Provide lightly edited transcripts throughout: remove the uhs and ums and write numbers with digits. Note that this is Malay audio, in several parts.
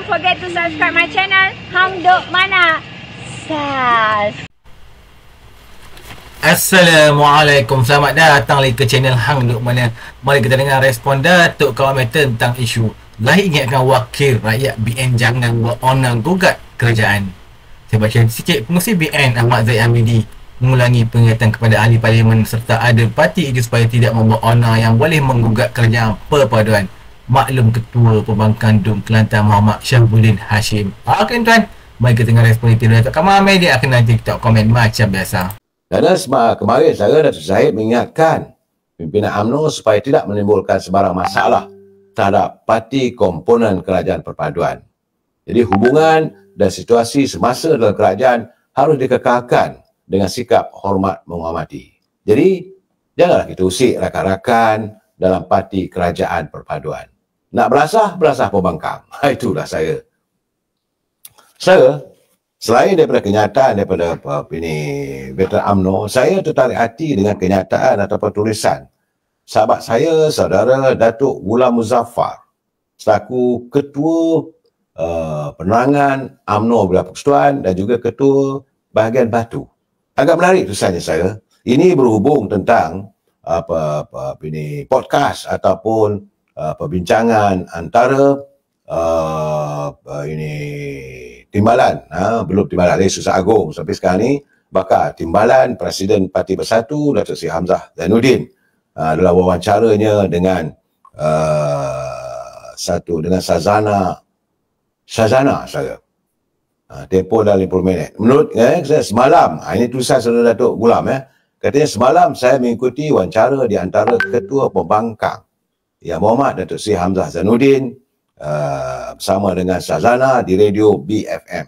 don't forget to subscribe my channel Hang Duk Mana. Assalamualaikum, selamat datang lagi ke channel Hang Duk Mana. Mari kita dengar respon Datuk Kawameter tentang isu lahir ingatkan wakil rakyat BN jangan buat onang gugat kerajaan. Saya baca sikit. Pengurusi BN Ahmad Zahid Hamidi mengulangi peringatan kepada ahli parlimen serta ada parti itu supaya tidak membuat onang yang boleh menggugat kerajaan perpaduan. Maklum Ketua Pembangkang Dun Kelantan Muhammad Syahbudin Hashim. Okey tuan, mari kita dengar respon itu Datuk Kamal Media akan nanti kita komen macam biasa. Kerana kemarin saya Datuk Zahid mengingatkan pimpinan UMNO supaya tidak menimbulkan sebarang masalah terhadap parti komponen kerajaan perpaduan. Jadi hubungan dan situasi semasa dalam kerajaan harus dikekalkan dengan sikap hormat menghormati. Jadi janganlah kita usik rakan-rakan dalam parti kerajaan perpaduan. Nak belasah pembangkang. Itulah saya. Saya, selain daripada kenyataan daripada veteran UMNO, saya tertarik hati dengan kenyataan ataupun tulisan sahabat saya, saudara Datuk Ghulam Muzaffar, selaku Ketua Penerangan UMNO Belah Persekutuan dan juga Ketua Bahagian Batu. Agak menarik tulisannya saya. Ini berhubung tentang podcast ataupun perbincangan antara timbalan, belum timbalan Susah Agung sampai sekarang ni, bakal timbalan Presiden Parti Bersatu Datuk Seri Hamzah Zainuddin dalam wawancaranya dengan dengan Shazana saya. Tempoh dalam 50 minit. Menurut saya semalam, ini tulisan saudara Datuk Ghulam, katanya semalam saya mengikuti wawancara di antara Ketua Pembangkang Yang Muhammad Datuk Seri Hamzah Zainuddin bersama dengan Shazana di radio BFM.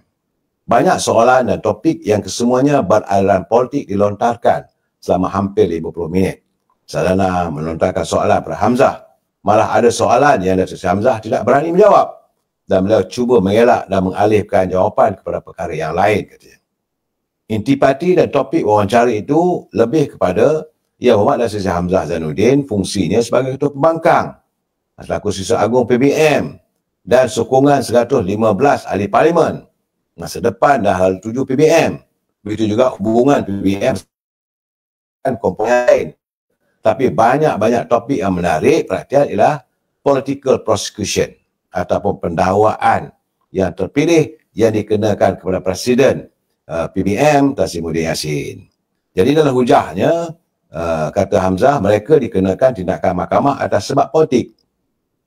Banyak soalan dan topik yang kesemuanya beraliran politik dilontarkan selama hampir 50 minit. Shazana melontarkan soalan kepada Hamzah. Malah ada soalan yang Datuk Seri Hamzah tidak berani menjawab dan beliau cuba mengelak dan mengalihkan jawapan kepada perkara yang lain, katanya. Inti parti dan topik wawancara itu lebih kepada Yang Muhammad Datuk Seri Hamzah Zainuddin fungsinya sebagai Ketua Pembangkang, selaku Siswa Agung PBM dan sokongan 115 ahli parlimen, masa depan dah hal 7 PBM. Begitu juga hubungan PBM dan komponen lain. Tapi banyak-banyak topik yang menarik perhatian ialah political prosecution ataupun pendakwaan yang terpilih yang dikenakan kepada Presiden PBM Tan Sri Muhyiddin Yassin. Jadi dalam hujahnya, kata Hamzah, mereka dikenakan tindakan mahkamah atas sebab politik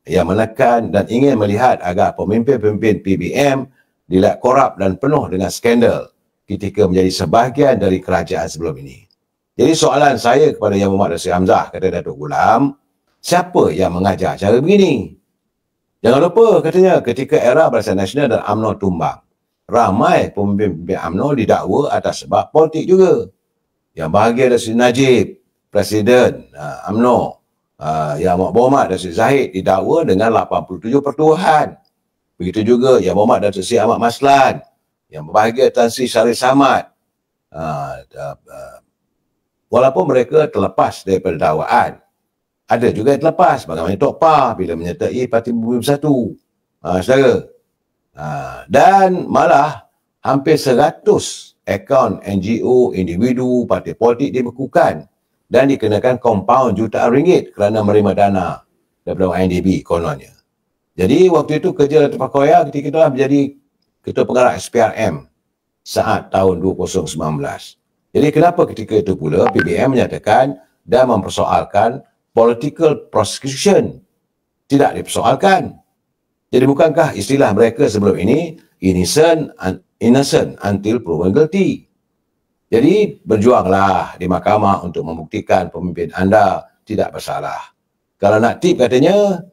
yang menekan dan ingin melihat agar pemimpin-pemimpin PBM dilihat korup dan penuh dengan skandal ketika menjadi sebahagian dari kerajaan sebelum ini. Jadi soalan saya kepada Yang Muhammad Datuk Seri Hamzah, kata Datuk Ghulam, siapa yang mengajar cara begini? Jangan lupa, katanya, ketika era Barisan Nasional dan UMNO tumbang, ramai pemimpin-pemimpin UMNO didakwa atas sebab politik juga. Yang bahagia Datuk Seri Najib, Presiden UMNO, Yang Muhammad Datuk Seri Zahid didakwa dengan 87 pertuduhan. Begitu juga Yang Muhammad Datuk Seri Ahmad Maslan, yang berbahagia Tan Sri Syarif Samad. Walaupun mereka terlepas daripada dakwaan, ada juga yang terlepas, bagaimana Tok Pah bila menyertai Parti Bumi Bersatu. Saudara. Dan malah hampir 100 akaun NGO, individu, parti politik dibekukan dan dikenakan kompaun jutaan ringgit kerana menerima dana daripada INDB kononnya. Jadi waktu itu kerja Datuk Pakoya ketika itu menjadi Ketua Pengarah SPRM saat tahun 2019. Jadi kenapa ketika itu pula PBM menyatakan dan mempersoalkan political prosecution? Tidak dipersoalkan. Jadi bukankah istilah mereka sebelum ini innocent until proven guilty? Jadi berjuanglah di mahkamah untuk membuktikan pemimpin anda tidak bersalah. Kalau nak tip, katanya,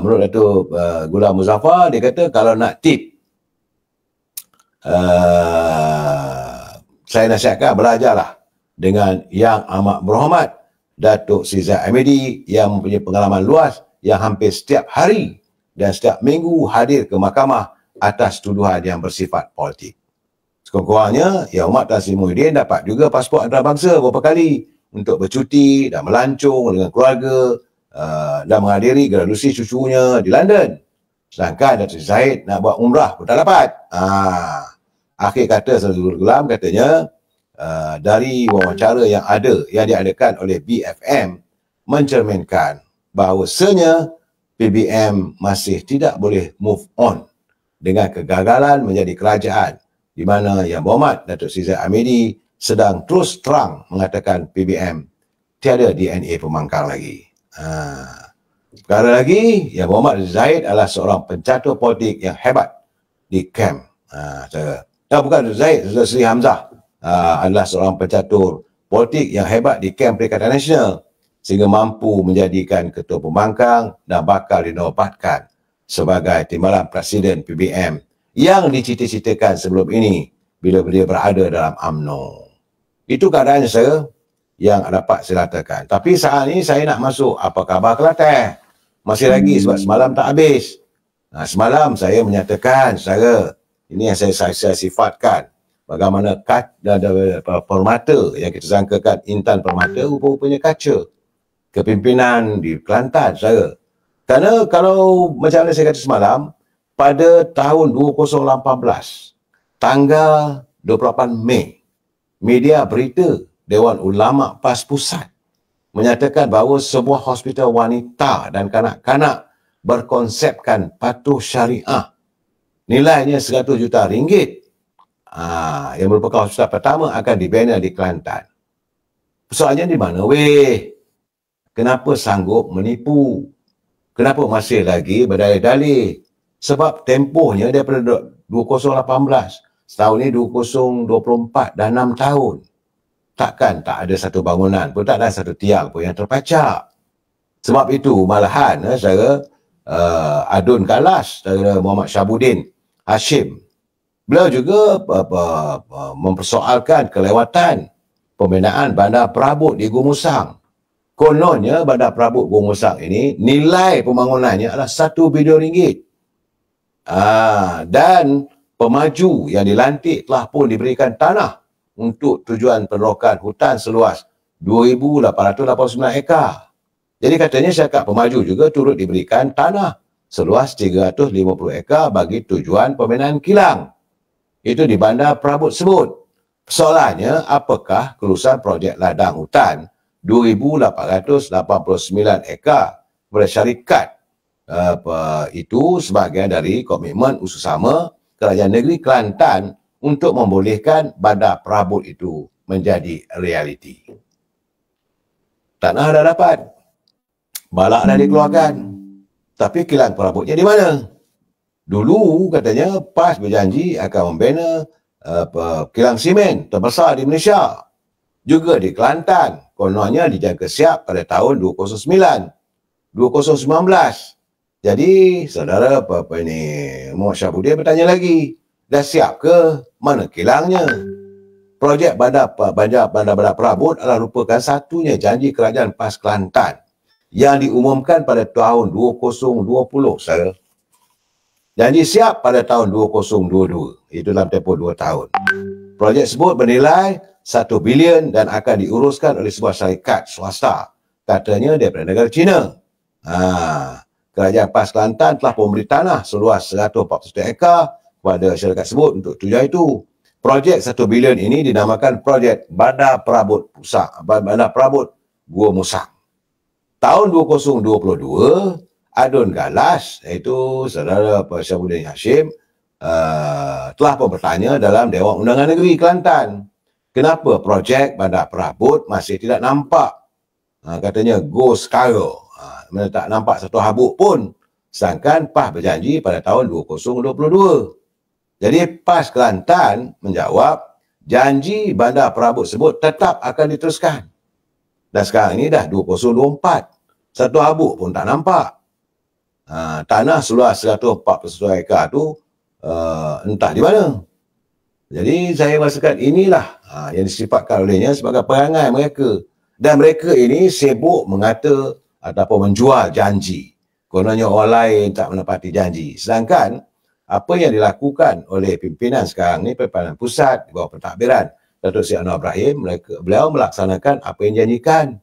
menurut Datuk Ghulam Muzaffar, dia kata kalau nak tip, saya nasihatkan belajarlah dengan Yang Amat Berhormat Datuk Seri Zahid Hamidi yang mempunyai pengalaman luas yang hampir setiap hari dan setiap minggu hadir ke mahkamah atas tuduhan yang bersifat politik. Sekurang-kurangnya, Yang Muhammad Tan Sri Muhyiddin dapat juga pasport antarabangsa beberapa kali untuk bercuti dan melancong dengan keluarga dan menghadiri graduasi cucunya di London. Sedangkan Datuk Zahid nak buat umrah pun tak dapat. Akhir kata Sadrul Gulam katanya, dari wawancara yang diadakan oleh BFM mencerminkan bahawasanya PBM masih tidak boleh move on dengan kegagalan menjadi kerajaan, di mana Yang Berhormat Datuk Seri Zahid Hamidi sedang terus terang mengatakan PBM tiada DNA pembangkang lagi. Perkara lagi, Yang Berhormat Datuk Zahid adalah seorang pencatur politik yang hebat di kem. Bukan Datuk Zahid, Datuk Seri Hamzah adalah seorang pencatur politik yang hebat di kem Perikatan Nasional, sehingga mampu menjadikan ketua pembangkang dan bakal dinobatkan sebagai timbalan Presiden PBM yang dicita-citakan sebelum ini bila beliau berada dalam UMNO. Itu keadaan saya yang dapat saya katakan. Tapi saat ini saya nak masuk apa khabar Kelantan. Masih lagi sebab semalam tak habis. Semalam saya menyatakan secara ini yang saya sifatkan bagaimana permata yang kita sangkakan Intan Permata rupa-rupanya kaca kepimpinan di Kelantan saya. Kerana kalau macam mana saya kata semalam, pada tahun 2018, tanggal 28 Mei, media berita Dewan Ulama PAS Pusat menyatakan bahawa sebuah hospital wanita dan kanak-kanak berkonsepkan patuh syariah nilainya 100 juta ringgit yang merupakan hospital pertama akan dibina di Kelantan. Persoalannya di mana weh? Kenapa sanggup menipu? Kenapa masih lagi berdalih-dalih? Sebab tempohnya daripada 2018, setahun ini 2024, dah 6 tahun. Takkan tak ada satu bangunan pun, tak ada satu tiang pun yang terpacak. Sebab itu malahan saya adun kalas dari Muhammad Syabuddin Hashim. Beliau juga mempersoalkan kelewatan pembinaan bandar perabot di Gumusang. Kononnya bandar perabot Gumusang ini nilai pembangunannya adalah 1 bilion ringgit. Dan pemaju yang dilantik telah pun diberikan tanah untuk tujuan penerokan hutan seluas 2,889 ekar. Jadi katanya syarikat pemaju juga turut diberikan tanah seluas 350 ekar bagi tujuan pembinaan kilang. Itu di bandar perabot sebut. Persoalannya, apakah kelulusan projek ladang hutan 2,889 ekar kepada syarikat itu sebahagian dari komitmen usaha Kerajaan Negeri Kelantan untuk membolehkan bandar perabot itu menjadi realiti. Tanah dah dapat, balak dah dikeluarkan, tapi kilang perabotnya di mana? Dulu katanya PAS berjanji akan membina kilang simen terbesar di Malaysia, juga di Kelantan. Kononnya dijangka siap pada tahun 2019. Jadi saudara Muhammad Syabuddin bertanya lagi, dah siap ke? Mana kilangnya? Projek bandar perabot adalah merupakan satunya janji kerajaan PAS Kelantan yang diumumkan pada tahun 2020. Saudara, janji siap pada tahun 2022. Itu dalam tempoh 2 tahun. Projek tersebut bernilai 1 bilion dan akan diuruskan oleh sebuah syarikat swasta, katanya daripada negara China. Kerajaan PAS Kelantan telah memberi tanah seluas 141 ekar kepada syarikat tersebut untuk tujuan itu. Projek 1 bilion ini dinamakan Projek Bandar Perabot Pusat, Bandar Perabot Gua Musang. Tahun 2022, adun galas, iaitu saudara Syabuddin Hashim telah pun bertanya dalam Dewan Undangan Negeri Kelantan, kenapa projek bandar perabot masih tidak nampak? Katanya ghost cargo, tak nampak satu habuk pun, sedangkan PAS berjanji pada tahun 2022. Jadi PAS Kelantan menjawab janji bandar perabot tersebut tetap akan diteruskan. Dan sekarang ini dah 2024, satu habuk pun tak nampak. Tanah seluas 141 ekar tu entah di mana. Jadi saya rasakan inilah yang disifatkan olehnya sebagai perangai mereka. Dan mereka ini sibuk mengata ataupun menjual janji. Kononnya orang lain tak menepati janji. Sedangkan apa yang dilakukan oleh pimpinan sekarang ni, pimpinan pusat di bawah pentadbiran Datuk Seri Anwar Ibrahim, beliau melaksanakan apa yang dijanjikan.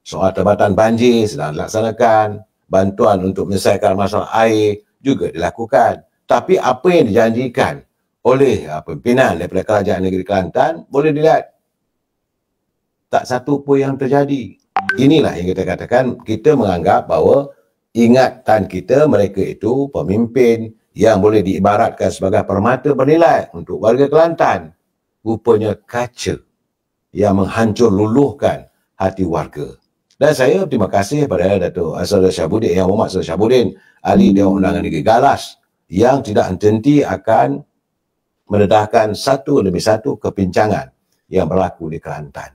Soal Tempatan banjir sedang dilaksanakan, bantuan untuk menyelesaikan masalah air juga dilakukan. Tapi apa yang dijanjikan oleh pimpinan daripada Kerajaan Negeri Kelantan, boleh dilihat tak satu pun yang terjadi. Inilah yang kita katakan, kita menganggap bahawa ingatan kita mereka itu pemimpin yang boleh diibaratkan sebagai permata bernilai untuk warga Kelantan. Rupanya kaca yang menghancur luluhkan hati warga. Dan saya terima kasih kepada Datuk Saudara Syahabudin, Yang Berhormat Saudara Syahabudin, Ahli Dewan Undangan Negeri Galas, yang tidak henti akan mendedahkan satu demi satu kepincangan yang berlaku di Kelantan.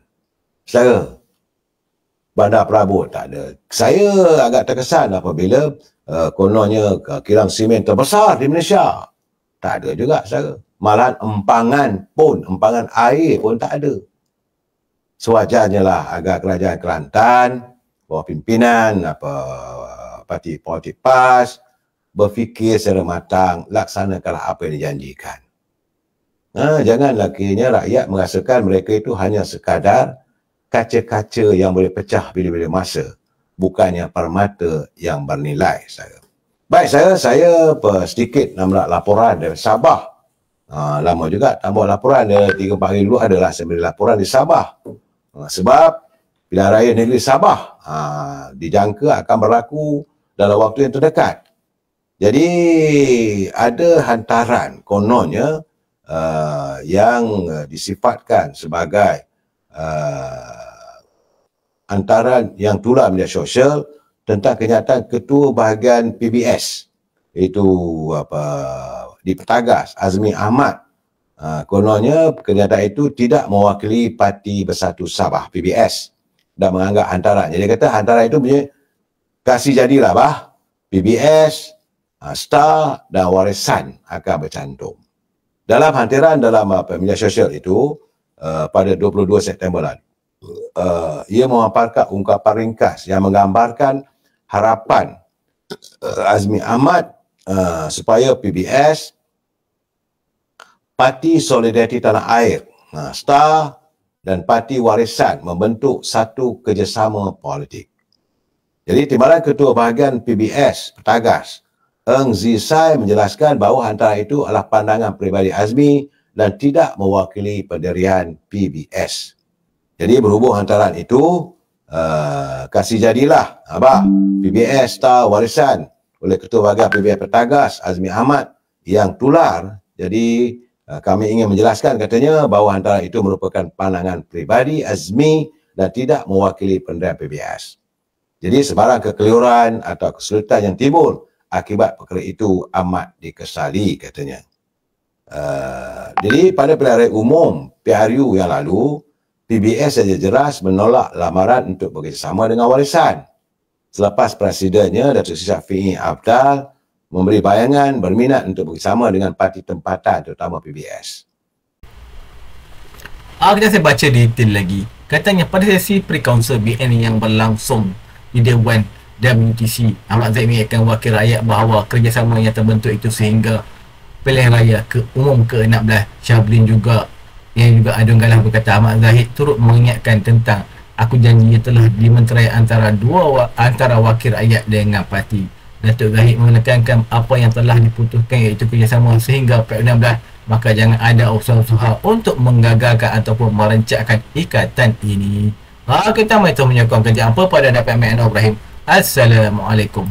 Saudara, Bandar Perabot tak ada. Saya agak terkesan apabila kononnya kilang simen terbesar di Malaysia. Tak ada juga, saudara. Malahan empangan air pun tak ada. Sewajarnya lah agar Kerajaan Kelantan, bawah pimpinan parti politik PAS, berfikir secara matang, laksanakanlah apa yang dijanjikan. Jangan lakinya rakyat merasakan mereka itu hanya sekadar kaca-kaca yang boleh pecah bila-bila masa, bukannya permata yang bernilai, saya. Baik, saya sedikit nak laporan dari Sabah. Lama juga tak buat laporan, 3-4 hari dulu adalah saya beri laporan di Sabah. Sebab pilihan raya negeri Sabah dijangka akan berlaku dalam waktu yang terdekat. Jadi ada hantaran kononnya yang disifatkan sebagai hantaran yang tular media sosial tentang kenyataan Ketua Bahagian PBS, iaitu di Petagas, Azmi Ahmad. Kononnya kenyataan itu tidak mewakili Parti Bersatu Sabah PBS dan menganggap hantaran. Jadi kata hantaran itu punya kasih jadilah PBS, Star dan Warisan akan bercantum. Dalam hantaran dalam media sosial itu pada 22 September lalu, ia memaparkan ungkapan ringkas yang menggambarkan harapan Azmi Ahmad supaya PBS, Parti Solidariti Tanah Air, Star dan Parti Warisan membentuk satu kerjasama politik. Jadi Timbalan Ketua Bahagian PBS Petagas, Eng Zisai, menjelaskan bahawa antara itu adalah pandangan peribadi Azmi dan tidak mewakili pendirian PBS. Jadi berhubung hantaran itu kasih jadilah PBS Star Warisan oleh Ketua Bahagian PBS Petagas Azmi Ahmad yang tular. Jadi kami ingin menjelaskan, katanya, bahawa hantaran itu merupakan pandangan peribadi Azmi dan tidak mewakili pendirian PBS. Jadi sebarang kekeliruan atau kesulitan yang timbul akibat perkara itu amat dikesali, katanya. Jadi pada pilihan raya umum PRU yang lalu, PBS saja jelas menolak lamaran untuk bekerjasama dengan Warisan. Selepas presidennya, Datuk Seri Syafiee Apdal, memberi bayangan berminat untuk bersama dengan parti tempatan, terutama PBS. Kita saya baca detail lagi. Katanya pada sesi pre-council BN yang berlangsung di Dewan WTC, Ahmad Zahid mengingatkan wakil rakyat bahawa kerjasama yang terbentuk itu sehingga pilihan raya umum ke-16. Syahabudin juga yang juga Adun Galah berkata, Ahmad Zahid turut mengingatkan tentang aku janji telah dimenterai antara wakil rakyat dengan parti. Datuk Zahid menekankan apa yang telah diputuskan iaitu kerjasama sehingga PRU16, maka jangan ada usaha-usaha untuk menggagalkan ataupun merencatkan ikatan ini. Kita mahu menyokong kerja apa pada Datuk MN Ibrahim. Assalamualaikum.